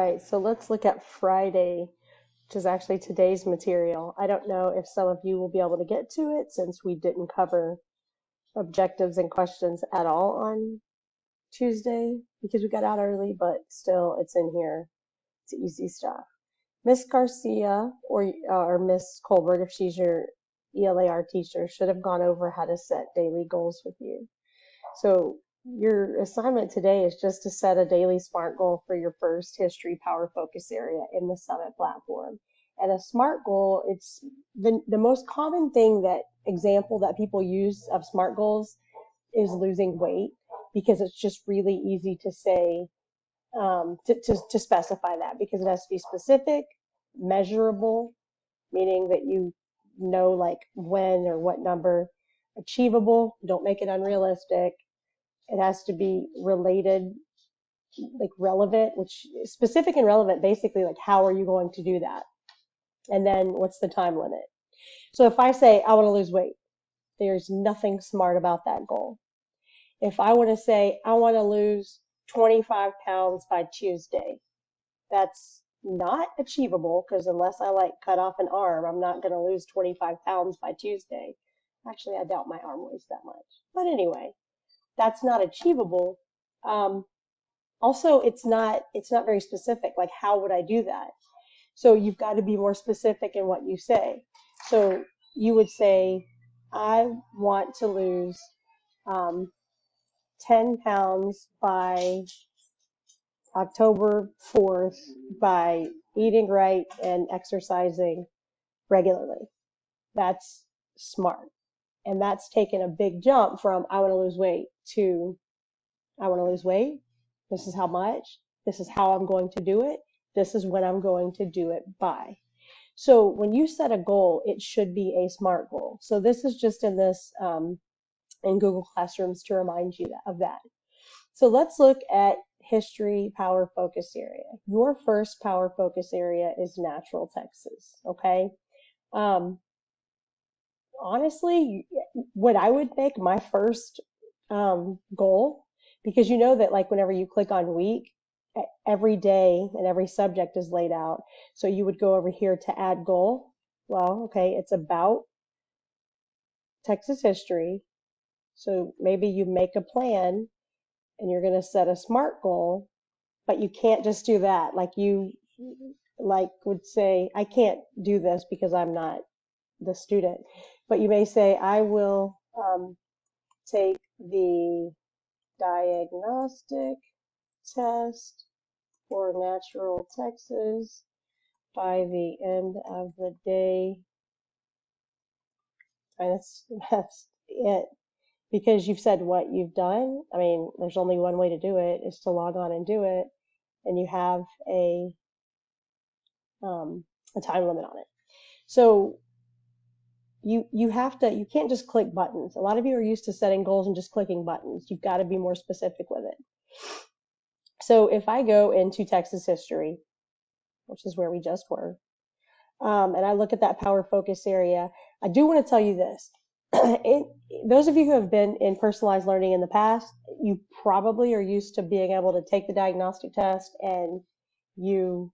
right, so let's look at Friday, which is actually today's material. I don't know if some of you will be able to get to it since we didn't cover objectives and questions at all on Tuesday because we got out early, but still it's in here. It's easy stuff. Miss Garcia or Miss Colbert, if she's your ELAR teacher, should have gone over how to set daily goals with you. So your assignment today is just to set a daily SMART goal for your first history power focus area in the Summit platform. And a SMART goal, it's the most common thing that example that people use of SMART goals is losing weight because it's just really easy to say, to specify that because it has to be specific, measurable, meaning that you know like when or what number, achievable, don't make it unrealistic. It has to be related, like relevant, which specific and relevant, basically like how are you going to do that? And then what's the time limit? So if I say I want to lose weight, there's nothing smart about that goal. If I want to say I want to lose 25 pounds by Tuesday, that's not achievable because unless I like cut off an arm, I'm not going to lose 25 pounds by Tuesday. Actually, I doubt my arm weighs that much. But anyway, that's not achievable. Also, it's not very specific. Like, how would I do that? So you've got to be more specific in what you say. So you would say, I want to lose 10 pounds by October 4th by eating right and exercising regularly. That's smart. And that's taken a big jump from I want to lose weight to I want to lose weight. This is how much. This is how I'm going to do it. This is when I'm going to do it by. So when you set a goal, it should be a SMART goal. So this is just in this in Google Classrooms to remind you of that. So let's look at history power focus area. Your first power focus area is natural Texas. Okay. Honestly, what I would make my first goal, because you know that like whenever you click on week, every day and every subject is laid out. So you would go over here to add goal. Well, okay, it's about Texas history. So maybe you make a plan and you're going to set a SMART goal, but you can't just do that. Like you like would say, I can't do this because I'm not the student. But you may say, I will take the diagnostic test for natural Texas by the end of the day. And that's it. Because you've said what you've done. I mean, there's only one way to do it is to log on and do it. And you have a time limit on it. So you can't just click buttons. A lot of you are used to setting goals and just clicking buttons. You've got to be more specific with it. So if I go into Texas history, which is where we just were, and I look at that power focus area, I do want to tell you this. Those of you who have been in personalized learning in the past, you probably are used to being able to take the diagnostic test and you,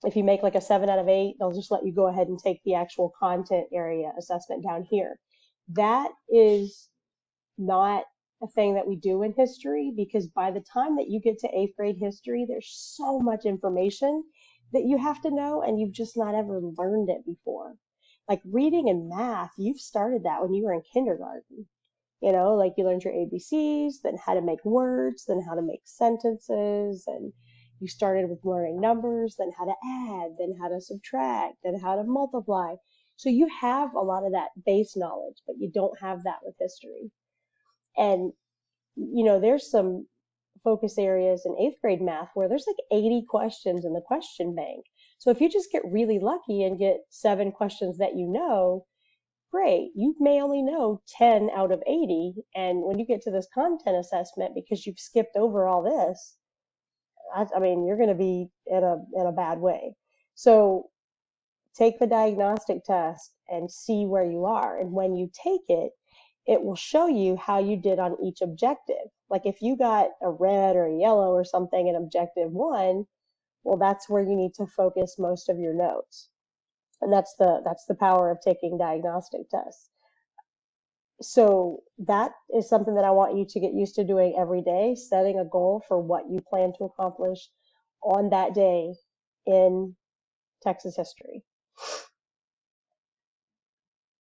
if you make like a 7 out of 8, they'll just let you go ahead and take the actual content area assessment down here. That is not a thing that we do in history because by the time that you get to 8th grade history, there's so much information that you have to know and you've just not ever learned it before. Like reading and math, you've started that when you were in kindergarten. You know, like you learned your ABCs, then how to make words, then how to make sentences, and you started with learning numbers, then how to add, then how to subtract, then how to multiply. So you have a lot of that base knowledge, but you don't have that with history. And, you know, there's some focus areas in 8th grade math where there's like 80 questions in the question bank. So if you just get really lucky and get 7 questions that you know, great. You may only know 10 out of 80. And when you get to this content assessment, because you've skipped over all this, I mean, you're going to be in a bad way. So take the diagnostic test and see where you are. And when you take it, it will show you how you did on each objective. Like if you got a red or a yellow or something in objective one, well, that's where you need to focus most of your notes. And that's the power of taking diagnostic tests. So that is something that I want you to get used to doing every day, setting a goal for what you plan to accomplish on that day in Texas history.